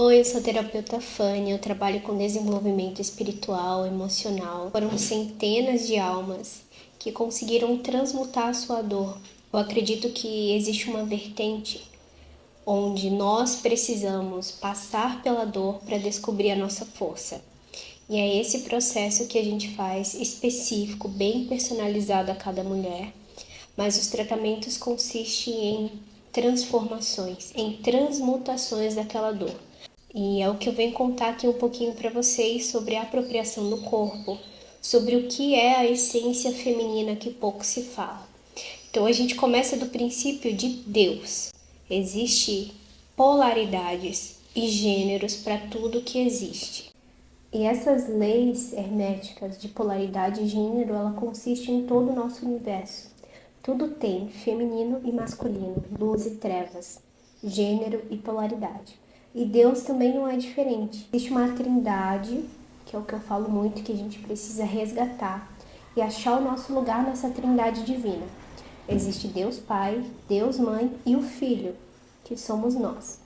Oi, eu sou a terapeuta Fanny, eu trabalho com desenvolvimento espiritual, emocional. Foram centenas de almas que conseguiram transmutar a sua dor. Eu acredito que existe uma vertente onde nós precisamos passar pela dor para descobrir a nossa força. E é esse processo que a gente faz específico, bem personalizado a cada mulher. Mas os tratamentos consistem em transformações, em transmutações daquela dor. E é o que eu venho contar aqui um pouquinho para vocês sobre a apropriação do corpo, sobre o que é a essência feminina que pouco se fala. Então a gente começa do princípio de Deus. Existe polaridades e gêneros para tudo que existe. E essas leis herméticas de polaridade e gênero, ela consiste em todo o nosso universo. Tudo tem feminino e masculino, luz e trevas, gênero e polaridade. E Deus também não é diferente. Existe uma trindade, que é o que eu falo muito, que a gente precisa resgatar e achar o nosso lugar nessa trindade divina. Existe Deus Pai, Deus Mãe e o Filho, que somos nós.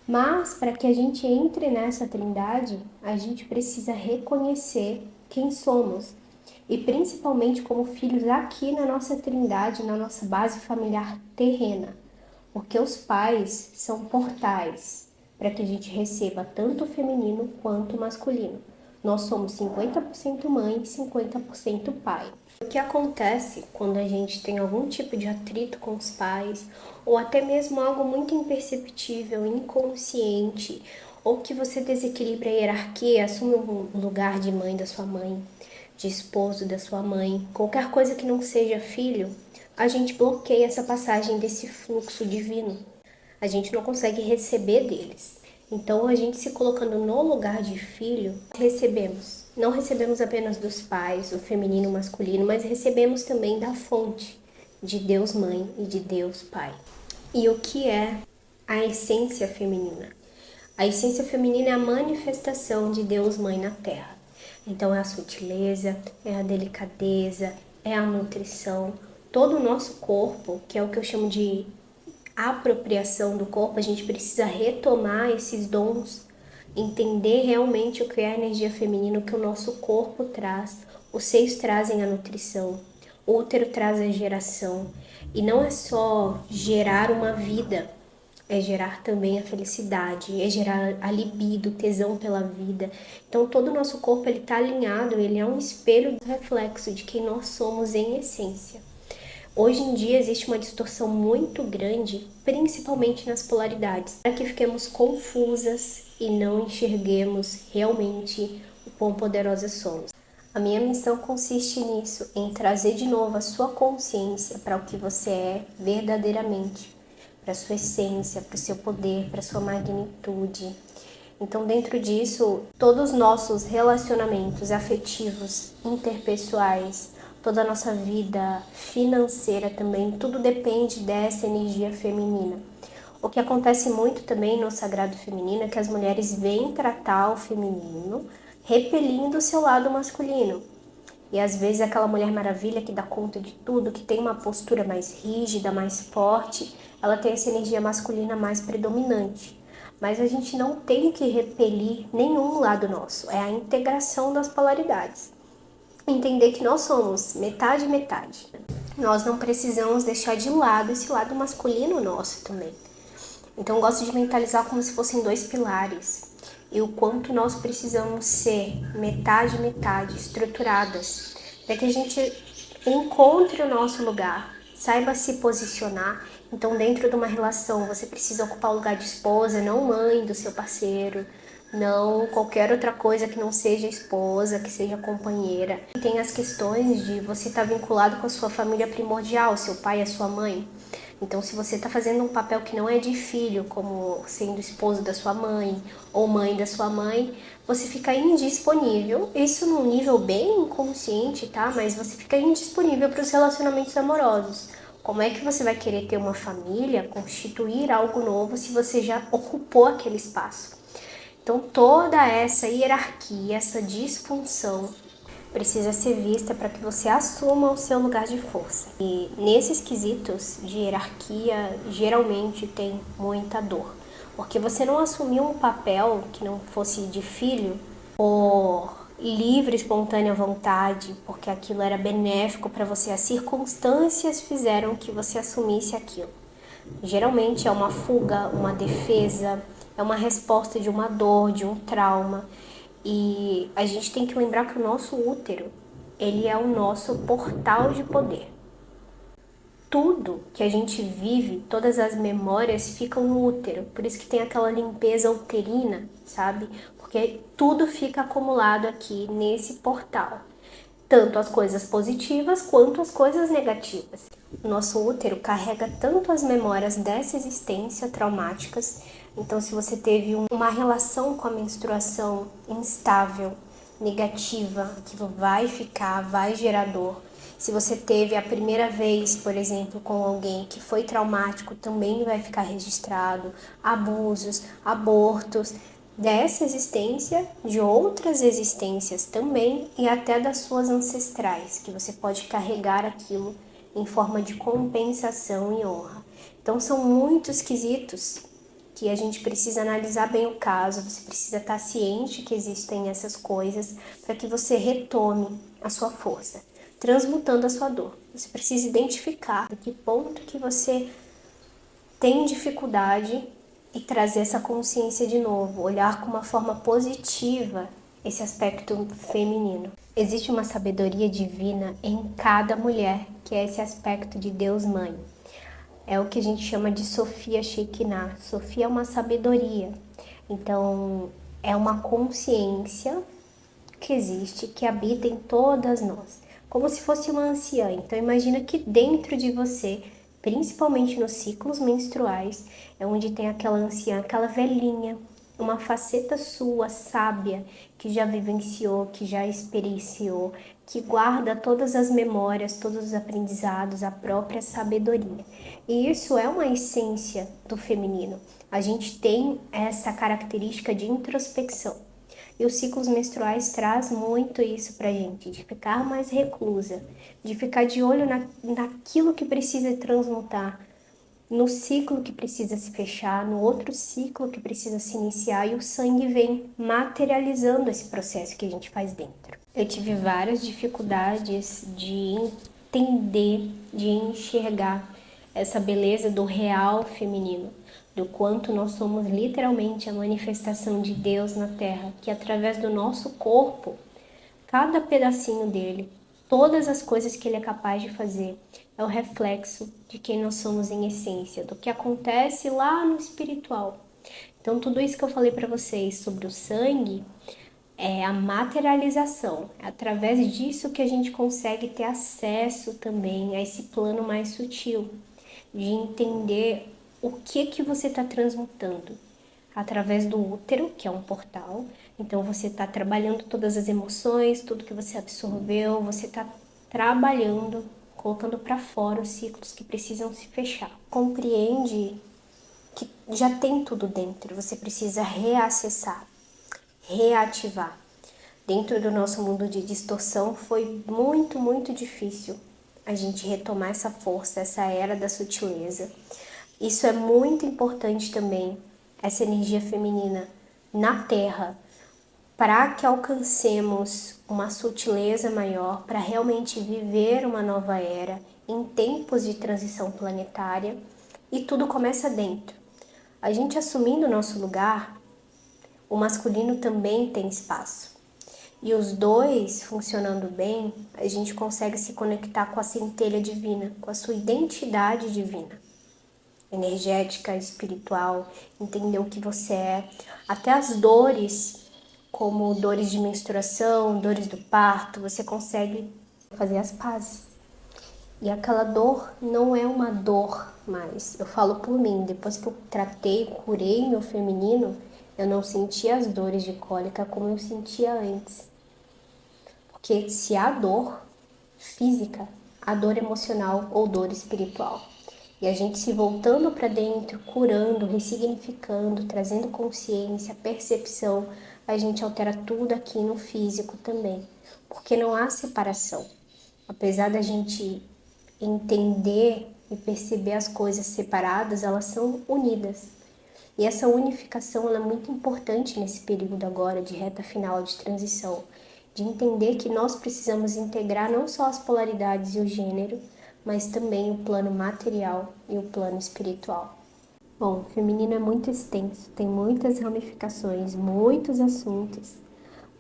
Mas, para que a gente entre nessa trindade, a gente precisa reconhecer quem somos. E principalmente como filhos aqui na nossa trindade, na nossa base familiar terrena. Porque os pais são portais para que a gente receba tanto o feminino quanto o masculino. Nós somos 50% mãe e 50% pai. O que acontece quando a gente tem algum tipo de atrito com os pais, ou até mesmo algo muito imperceptível, inconsciente, ou que você desequilibra a hierarquia, assume um lugar de mãe da sua mãe, de esposo da sua mãe, qualquer coisa que não seja filho, a gente bloqueia essa passagem desse fluxo divino. A gente não consegue receber deles. Então, a gente se colocando no lugar de filho, recebemos. Não recebemos apenas dos pais, o feminino e o masculino, mas recebemos também da fonte de Deus Mãe e de Deus Pai. E o que é a essência feminina? A essência feminina é a manifestação de Deus Mãe na Terra. Então é a sutileza, é a delicadeza, é a nutrição. Todo o nosso corpo, que é o que eu chamo de apropriação do corpo, a gente precisa retomar esses dons, entender realmente o que é a energia feminina, o que o nosso corpo traz. Os seios trazem a nutrição, o útero traz a geração. E não é só gerar uma vida, é gerar também a felicidade, é gerar a libido, tesão pela vida. Então todo o nosso corpo ele está alinhado, ele é um espelho do reflexo de quem nós somos em essência. Hoje em dia existe uma distorção muito grande, principalmente nas polaridades, para que fiquemos confusas e não enxerguemos realmente o quão poderosas somos. A minha missão consiste nisso, em trazer de novo a sua consciência para o que você é verdadeiramente, para a sua essência, para o seu poder, para a sua magnitude. Então, dentro disso, todos os nossos relacionamentos afetivos, interpessoais, toda a nossa vida financeira também, tudo depende dessa energia feminina. O que acontece muito também no sagrado feminino é que as mulheres vêm tratar o feminino, repelindo o seu lado masculino. E às vezes aquela mulher maravilha que dá conta de tudo, que tem uma postura mais rígida, mais forte, ela tem essa energia masculina mais predominante. Mas a gente não tem que repelir nenhum lado nosso, é a integração das polaridades. Entender que nós somos metade e metade. Nós não precisamos deixar de lado esse lado masculino nosso também. Então eu gosto de mentalizar como se fossem dois pilares. E o quanto nós precisamos ser metade e metade, estruturadas, para que a gente encontre o nosso lugar, saiba se posicionar. Então dentro de uma relação você precisa ocupar o lugar de esposa, não mãe do seu parceiro, não qualquer outra coisa que não seja esposa, que seja companheira. E tem as questões de você estar vinculado com a sua família primordial, seu pai e a sua mãe. Então, se você está fazendo um papel que não é de filho, como sendo esposo da sua mãe ou mãe da sua mãe, você fica indisponível. Isso num nível bem inconsciente, tá? Mas você fica indisponível para os relacionamentos amorosos. Como é que você vai querer ter uma família, constituir algo novo, se você já ocupou aquele espaço? Então, toda essa hierarquia, essa disfunção precisa ser vista para que você assuma o seu lugar de força. E nesses quesitos de hierarquia, geralmente tem muita dor. Porque você não assumiu um papel que não fosse de filho por livre, espontânea vontade, porque aquilo era benéfico para você, as circunstâncias fizeram que você assumisse aquilo. Geralmente é uma fuga, uma defesa, é uma resposta de uma dor, de um trauma. E a gente tem que lembrar que o nosso útero, ele é o nosso portal de poder. Tudo que a gente vive, todas as memórias ficam no útero. Por isso que tem aquela limpeza uterina, sabe? Porque tudo fica acumulado aqui nesse portal. Tanto as coisas positivas quanto as coisas negativas. O nosso útero carrega tanto as memórias dessa existência traumáticas. Então, se você teve uma relação com a menstruação instável, negativa, que vai ficar, vai gerar dor. Se você teve a primeira vez, por exemplo, com alguém que foi traumático, também vai ficar registrado. Abusos, abortos, dessa existência, de outras existências também e até das suas ancestrais, que você pode carregar aquilo em forma de compensação e honra. Então são muitos quesitos que a gente precisa analisar bem o caso, você precisa estar ciente que existem essas coisas para que você retome a sua força, transmutando a sua dor. Você precisa identificar de que ponto que você tem dificuldade e trazer essa consciência de novo, olhar com uma forma positiva esse aspecto feminino. Existe uma sabedoria divina em cada mulher, que é esse aspecto de Deus Mãe. É o que a gente chama de Sofia Shekinah. Sofia é uma sabedoria. Então, é uma consciência que existe, que habita em todas nós. Como se fosse uma anciã. Então, imagina que dentro de você, principalmente nos ciclos menstruais, é onde tem aquela anciã, aquela velhinha, uma faceta sua, sábia, que já vivenciou, que já experienciou, que guarda todas as memórias, todos os aprendizados, a própria sabedoria. E isso é uma essência do feminino. A gente tem essa característica de introspecção. E os ciclos menstruais traz muito isso pra gente, de ficar mais reclusa, de ficar de olho naquilo que precisa transmutar, no ciclo que precisa se fechar, no outro ciclo que precisa se iniciar, e o sangue vem materializando esse processo que a gente faz dentro. Eu tive várias dificuldades de entender, de enxergar essa beleza do real feminino, do quanto nós somos literalmente a manifestação de Deus na Terra, que através do nosso corpo, cada pedacinho dele, todas as coisas que ele é capaz de fazer, é o reflexo de quem nós somos em essência, do que acontece lá no espiritual. Então, tudo isso que eu falei para vocês sobre o sangue é a materialização. É através disso que a gente consegue ter acesso também a esse plano mais sutil, de entender o que você está transmutando através do útero, que é um portal. Então você está trabalhando todas as emoções, tudo que você absorveu, você está trabalhando, colocando para fora os ciclos que precisam se fechar. Compreende que já tem tudo dentro, você precisa reacessar, reativar. Dentro do nosso mundo de distorção foi muito, muito difícil a gente retomar essa força, essa era da sutileza. Isso é muito importante também, essa energia feminina na Terra, para que alcancemos uma sutileza maior, para realmente viver uma nova era em tempos de transição planetária. E tudo começa dentro. A gente assumindo o nosso lugar, o masculino também tem espaço. E os dois funcionando bem, a gente consegue se conectar com a centelha divina, com a sua identidade divina, energética, espiritual, entender o que você é. Até as dores, como dores de menstruação, dores do parto, você consegue fazer as pazes. E aquela dor não é uma dor mais. Eu falo por mim, depois que eu tratei, curei meu feminino, eu não sentia as dores de cólica como eu sentia antes. Porque se há dor física, há dor emocional ou dor espiritual. E a gente se voltando para dentro, curando, ressignificando, trazendo consciência, percepção, a gente altera tudo aqui no físico também. Porque não há separação. Apesar da gente entender e perceber as coisas separadas, elas são unidas. E essa unificação ela é muito importante nesse período agora de reta final de transição, de entender que nós precisamos integrar não só as polaridades e o gênero, mas também o plano material e o plano espiritual. Bom, o feminino é muito extenso, tem muitas ramificações, muitos assuntos,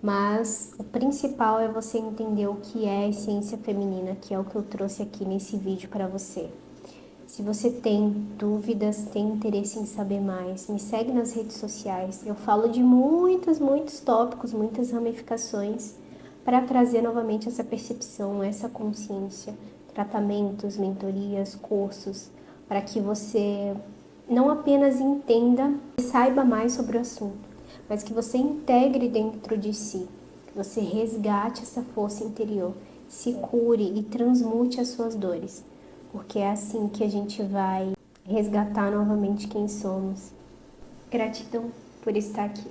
mas o principal é você entender o que é a essência feminina, que é o que eu trouxe aqui nesse vídeo para você. Se você tem dúvidas, tem interesse em saber mais, me segue nas redes sociais. Eu falo de muitos tópicos, muitas ramificações para trazer novamente essa percepção, essa consciência, tratamentos, mentorias, cursos, para que você não apenas entenda e saiba mais sobre o assunto, mas que você integre dentro de si, que você resgate essa força interior, se cure e transmute as suas dores, porque é assim que a gente vai resgatar novamente quem somos. Gratidão por estar aqui.